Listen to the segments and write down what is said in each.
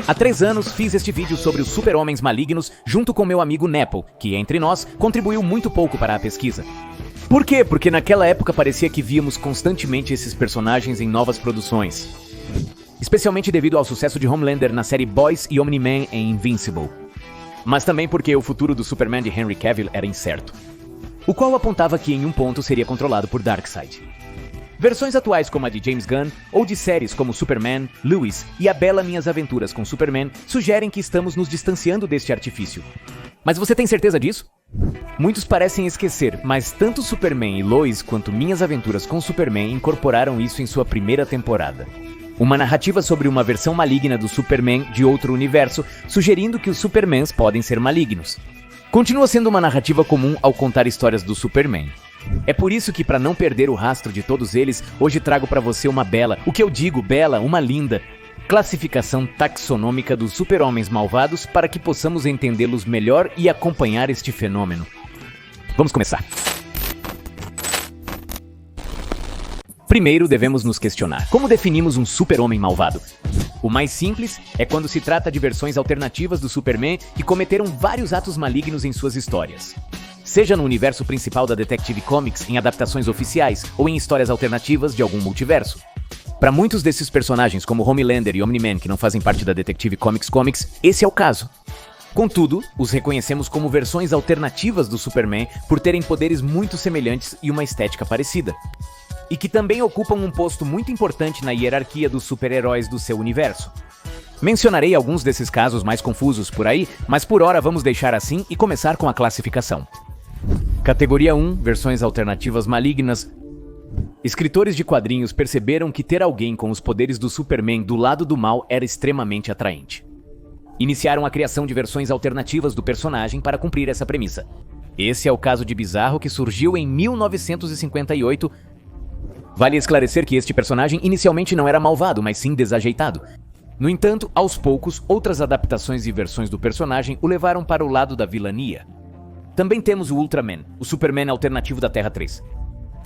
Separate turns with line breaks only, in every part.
Há 3 anos fiz este vídeo sobre os super-homens malignos junto com meu amigo Nepo, que entre nós contribuiu muito pouco para a pesquisa. Por quê? Porque naquela época parecia que víamos constantemente esses personagens em novas produções. Especialmente devido ao sucesso de Homelander na série Boys e Omni-Man em Invincible. Mas também porque o futuro do Superman de Henry Cavill era incerto. O qual apontava que em um ponto seria controlado por Darkseid. Versões atuais como a de James Gunn, ou de séries como Superman, Lois e a bela Minhas Aventuras com Superman, sugerem que estamos nos distanciando deste artifício. Mas você tem certeza disso? Muitos parecem esquecer, mas tanto Superman e Lois quanto Minhas Aventuras com Superman incorporaram isso em sua primeira temporada. Uma narrativa sobre uma versão maligna do Superman de outro universo, sugerindo que os Supermans podem ser malignos. Continua sendo uma narrativa comum ao contar histórias do Superman. É por isso que, para não perder o rastro de todos eles, hoje trago para você uma bela, o que eu digo bela, uma linda, classificação taxonômica dos super-homens malvados para que possamos entendê-los melhor e acompanhar este fenômeno. Vamos começar. Primeiro, devemos nos questionar: como definimos um super-homem malvado? O mais simples é quando se trata de versões alternativas do Superman que cometeram vários atos malignos em suas histórias. Seja no universo principal da Detective Comics, em adaptações oficiais, ou em histórias alternativas de algum multiverso. Para muitos desses personagens, como Homelander e Omni-Man, que não fazem parte da Detective Comics, esse é o caso. Contudo, os reconhecemos como versões alternativas do Superman por terem poderes muito semelhantes e uma estética parecida. E que também ocupam um posto muito importante na hierarquia dos super-heróis do seu universo. Mencionarei alguns desses casos mais confusos por aí, mas por hora vamos deixar assim e começar com a classificação. Categoria 1, versões alternativas malignas. Escritores de quadrinhos perceberam que ter alguém com os poderes do Superman do lado do mal era extremamente atraente. Iniciaram a criação de versões alternativas do personagem para cumprir essa premissa. Esse é o caso de Bizarro, que surgiu em 1958. Vale esclarecer que este personagem inicialmente não era malvado, mas sim desajeitado. No entanto, aos poucos, outras adaptações e versões do personagem o levaram para o lado da vilania. Também temos o Ultraman, o Superman alternativo da Terra 3.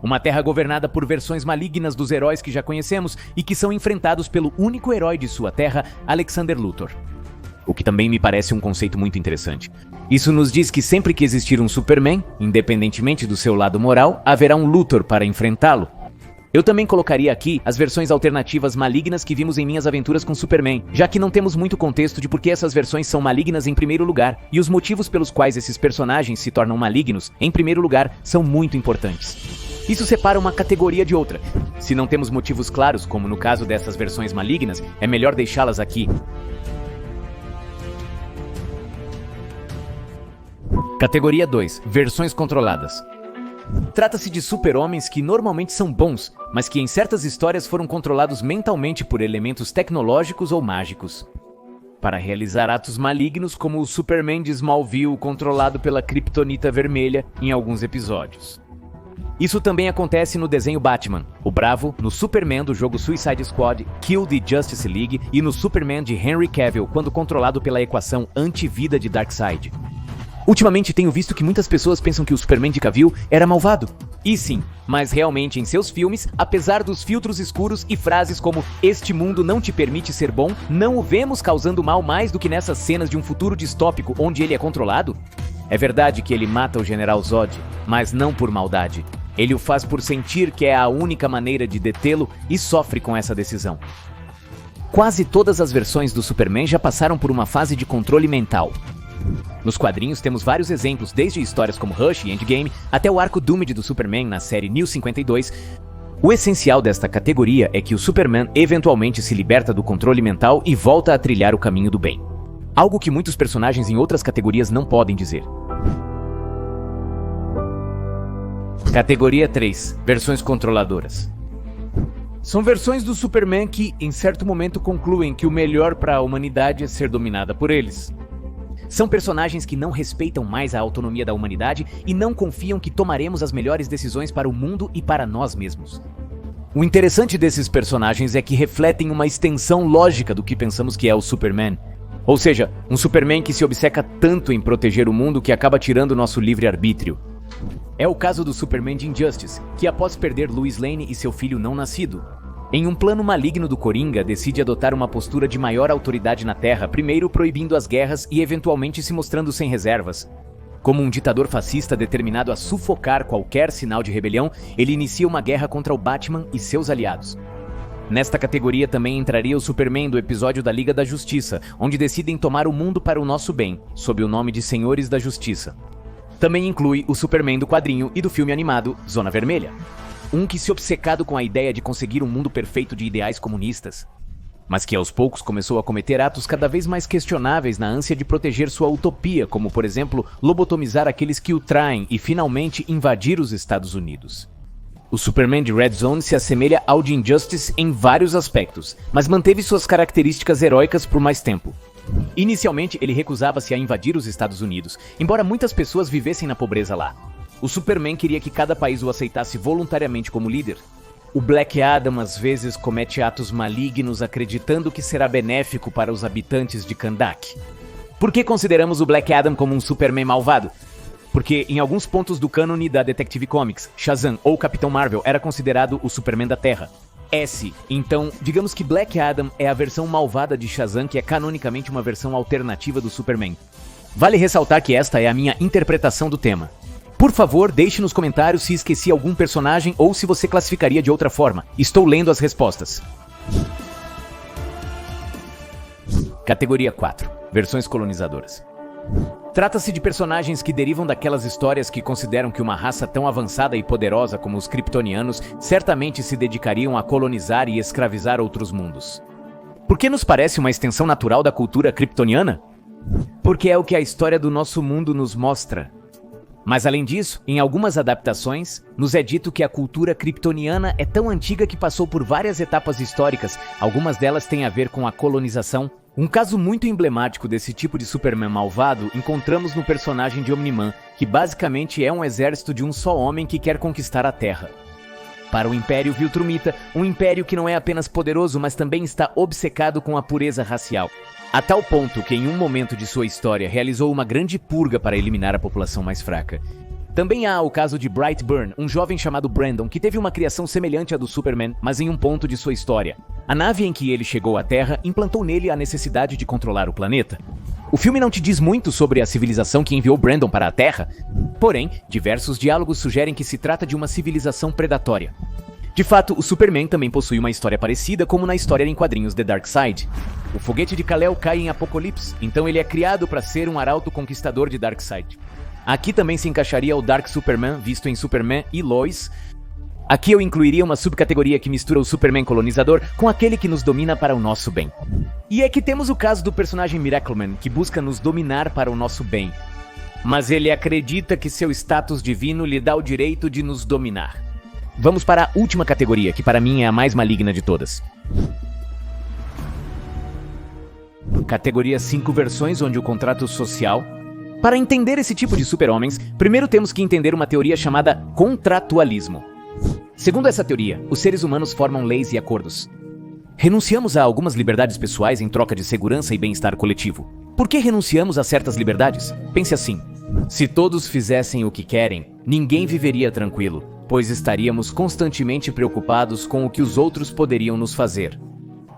Uma Terra governada por versões malignas dos heróis que já conhecemos e que são enfrentados pelo único herói de sua Terra, Alexander Luthor. O que também me parece um conceito muito interessante. Isso nos diz que sempre que existir um Superman, independentemente do seu lado moral, haverá um Luthor para enfrentá-lo. Eu também colocaria aqui as versões alternativas malignas que vimos em Minhas Aventuras com Superman, já que não temos muito contexto de por que essas versões são malignas em primeiro lugar, e os motivos pelos quais esses personagens se tornam malignos, em primeiro lugar, são muito importantes. Isso separa uma categoria de outra. Se não temos motivos claros, como no caso dessas versões malignas, é melhor deixá-las aqui. Categoria 2, versões controladas. Trata-se de super-homens que normalmente são bons, mas que em certas histórias foram controlados mentalmente por elementos tecnológicos ou mágicos. Para realizar atos malignos, como o Superman de Smallville controlado pela Kryptonita Vermelha em alguns episódios. Isso também acontece no desenho Batman, o Bravo, no Superman do jogo Suicide Squad, Kill the Justice League e no Superman de Henry Cavill quando controlado pela equação anti-vida de Darkseid. Ultimamente tenho visto que muitas pessoas pensam que o Superman de Cavill era malvado. E sim, mas realmente em seus filmes, apesar dos filtros escuros e frases como "este mundo não te permite ser bom", não o vemos causando mal mais do que nessas cenas de um futuro distópico onde ele é controlado? É verdade que ele mata o General Zod, mas não por maldade. Ele o faz por sentir que é a única maneira de detê-lo e sofre com essa decisão. Quase todas as versões do Superman já passaram por uma fase de controle mental. Nos quadrinhos temos vários exemplos, desde histórias como Rush e Endgame, até o arco Doomed do Superman na série New 52. O essencial desta categoria é que o Superman eventualmente se liberta do controle mental e volta a trilhar o caminho do bem. Algo que muitos personagens em outras categorias não podem dizer. Categoria 3, versões controladoras. São versões do Superman que, em certo momento, concluem que o melhor para a humanidade é ser dominada por eles. São personagens que não respeitam mais a autonomia da humanidade e não confiam que tomaremos as melhores decisões para o mundo e para nós mesmos. O interessante desses personagens é que refletem uma extensão lógica do que pensamos que é o Superman. Ou seja, um Superman que se obceca tanto em proteger o mundo que acaba tirando nosso livre-arbítrio. É o caso do Superman de Injustice, que após perder Lois Lane e seu filho não nascido, Em um plano maligno do Coringa, decide adotar uma postura de maior autoridade na Terra, primeiro proibindo as guerras e eventualmente se mostrando sem reservas. Como um ditador fascista determinado a sufocar qualquer sinal de rebelião, ele inicia uma guerra contra o Batman e seus aliados. Nesta categoria também entraria o Superman do episódio da Liga da Justiça, onde decidem tomar o mundo para o nosso bem, sob o nome de Senhores da Justiça. Também inclui o Superman do quadrinho e do filme animado Zona Vermelha. Um que se obcecado com a ideia de conseguir um mundo perfeito de ideais comunistas, mas que aos poucos começou a cometer atos cada vez mais questionáveis na ânsia de proteger sua utopia, como por exemplo, lobotomizar aqueles que o traem e finalmente invadir os Estados Unidos. O Superman de Red Zone se assemelha ao de Injustice em vários aspectos, mas manteve suas características heróicas por mais tempo. Inicialmente, ele recusava-se a invadir os Estados Unidos, embora muitas pessoas vivessem na pobreza lá. O Superman queria que cada país o aceitasse voluntariamente como líder. O Black Adam às vezes comete atos malignos acreditando que será benéfico para os habitantes de Kahndaq. Por que consideramos o Black Adam como um Superman malvado? Porque em alguns pontos do cânone da Detective Comics, Shazam ou Capitão Marvel era considerado o Superman da Terra. Então, digamos que Black Adam é a versão malvada de Shazam, que é canonicamente uma versão alternativa do Superman. Vale ressaltar que esta é a minha interpretação do tema. Por favor, deixe nos comentários se esqueci algum personagem ou se você classificaria de outra forma. Estou lendo as respostas. Categoria 4. Versões colonizadoras. Trata-se de personagens que derivam daquelas histórias que consideram que uma raça tão avançada e poderosa como os kryptonianos certamente se dedicariam a colonizar e escravizar outros mundos. Por que nos parece uma extensão natural da cultura kryptoniana? Porque é o que a história do nosso mundo nos mostra. Mas além disso, em algumas adaptações, nos é dito que a cultura kryptoniana é tão antiga que passou por várias etapas históricas, algumas delas têm a ver com a colonização. Um caso muito emblemático desse tipo de Superman malvado encontramos no personagem de Omni-Man, que basicamente é um exército de um só homem que quer conquistar a Terra. Para o Império Viltrumita, um império que não é apenas poderoso, mas também está obcecado com a pureza racial. A tal ponto que em um momento de sua história realizou uma grande purga para eliminar a população mais fraca. Também há o caso de Brightburn, um jovem chamado Brandon, que teve uma criação semelhante à do Superman, mas em um ponto de sua história. A nave em que ele chegou à Terra implantou nele a necessidade de controlar o planeta. O filme não te diz muito sobre a civilização que enviou Brandon para a Terra, porém, diversos diálogos sugerem que se trata de uma civilização predatória. De fato, o Superman também possui uma história parecida, como na história em quadrinhos The Dark Side. O foguete de Kal-El cai em Apocalipse, então ele é criado para ser um arauto conquistador de Darkseid. Aqui também se encaixaria o Dark Superman, visto em Superman e Lois. Aqui eu incluiria uma subcategoria que mistura o Superman colonizador com aquele que nos domina para o nosso bem. E é que temos o caso do personagem Miracleman, que busca nos dominar para o nosso bem. Mas ele acredita que seu status divino lhe dá o direito de nos dominar. Vamos para a última categoria, que para mim é a mais maligna de todas. Categoria 5 versões, onde o contrato social... Para entender esse tipo de super-homens, primeiro temos que entender uma teoria chamada contratualismo. Segundo essa teoria, os seres humanos formam leis e acordos. Renunciamos a algumas liberdades pessoais em troca de segurança e bem-estar coletivo. Por que renunciamos a certas liberdades? Pense assim: se todos fizessem o que querem, ninguém viveria tranquilo, pois estaríamos constantemente preocupados com o que os outros poderiam nos fazer.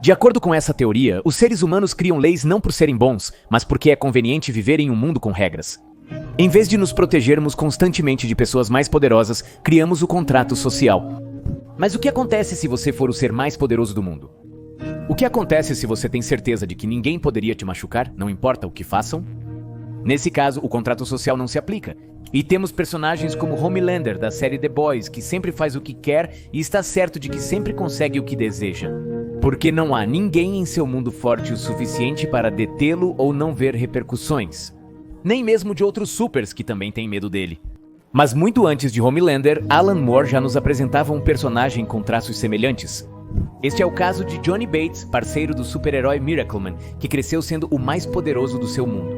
De acordo com essa teoria, os seres humanos criam leis não por serem bons, mas porque é conveniente viver em um mundo com regras. Em vez de nos protegermos constantemente de pessoas mais poderosas, criamos o contrato social. Mas o que acontece se você for o ser mais poderoso do mundo? O que acontece se você tem certeza de que ninguém poderia te machucar, não importa o que façam? Nesse caso, o contrato social não se aplica. E temos personagens como Homelander, da série The Boys, que sempre faz o que quer e está certo de que sempre consegue o que deseja. Porque não há ninguém em seu mundo forte o suficiente para detê-lo ou não ver repercussões. Nem mesmo de outros supers que também têm medo dele. Mas muito antes de Homelander, Alan Moore já nos apresentava um personagem com traços semelhantes. Este é o caso de Johnny Bates, parceiro do super-herói Miracleman, que cresceu sendo o mais poderoso do seu mundo.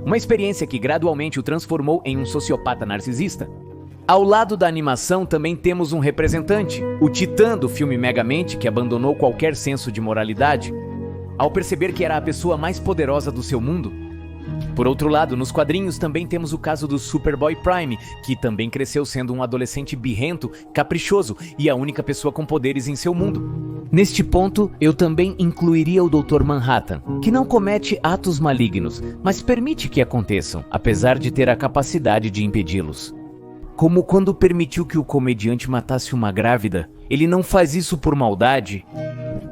Uma experiência que gradualmente o transformou em um sociopata narcisista. Ao lado da animação também temos um representante, o Titã do filme Megamente, que abandonou qualquer senso de moralidade, ao perceber que era a pessoa mais poderosa do seu mundo. Por outro lado, nos quadrinhos também temos o caso do Superboy Prime, que também cresceu sendo um adolescente birrento, caprichoso e a única pessoa com poderes em seu mundo. Neste ponto, eu também incluiria o Dr. Manhattan, que não comete atos malignos, mas permite que aconteçam, apesar de ter a capacidade de impedi-los. Como quando permitiu que o comediante matasse uma grávida. Ele não faz isso por maldade,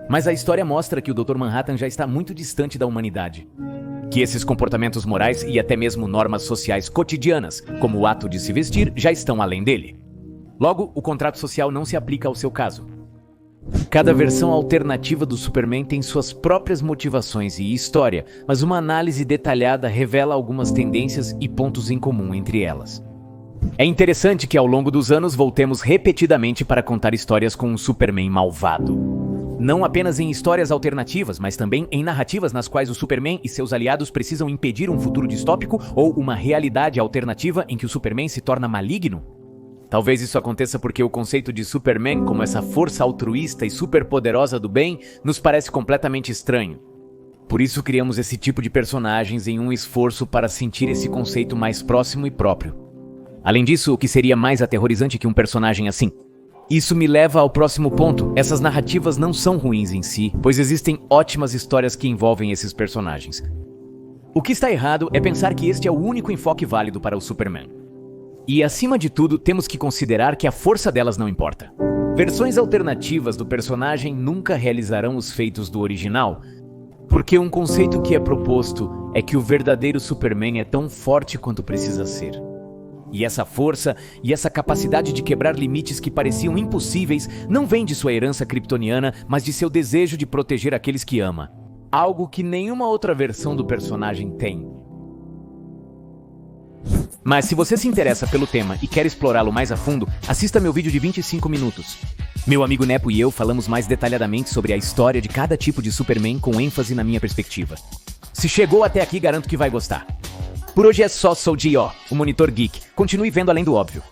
mas a história mostra que o Dr. Manhattan já está muito distante da humanidade. Que esses comportamentos morais e até mesmo normas sociais cotidianas, como o ato de se vestir, já estão além dele. Logo, o contrato social não se aplica ao seu caso. Cada versão alternativa do Superman tem suas próprias motivações e história, mas uma análise detalhada revela algumas tendências e pontos em comum entre elas. É interessante que ao longo dos anos voltemos repetidamente para contar histórias com um Superman malvado. Não apenas em histórias alternativas, mas também em narrativas nas quais o Superman e seus aliados precisam impedir um futuro distópico ou uma realidade alternativa em que o Superman se torna maligno. Talvez isso aconteça porque o conceito de Superman como essa força altruísta e superpoderosa do bem nos parece completamente estranho. Por isso criamos esse tipo de personagens em um esforço para sentir esse conceito mais próximo e próprio. Além disso, o que seria mais aterrorizante que um personagem assim? Isso me leva ao próximo ponto. Essas narrativas não são ruins em si, pois existem ótimas histórias que envolvem esses personagens. O que está errado é pensar que este é o único enfoque válido para o Superman. E, acima de tudo, temos que considerar que a força delas não importa. Versões alternativas do personagem nunca realizarão os feitos do original, porque um conceito que é proposto é que o verdadeiro Superman é tão forte quanto precisa ser. E essa força e essa capacidade de quebrar limites que pareciam impossíveis não vem de sua herança kryptoniana, mas de seu desejo de proteger aqueles que ama. Algo que nenhuma outra versão do personagem tem. Mas se você se interessa pelo tema e quer explorá-lo mais a fundo, assista meu vídeo de 25 minutos. Meu amigo Nepo e eu falamos mais detalhadamente sobre a história de cada tipo de Superman com ênfase na minha perspectiva. Se chegou até aqui, garanto que vai gostar. Por hoje é só, sou G.O., o Monitor Geek. Continue vendo além do óbvio.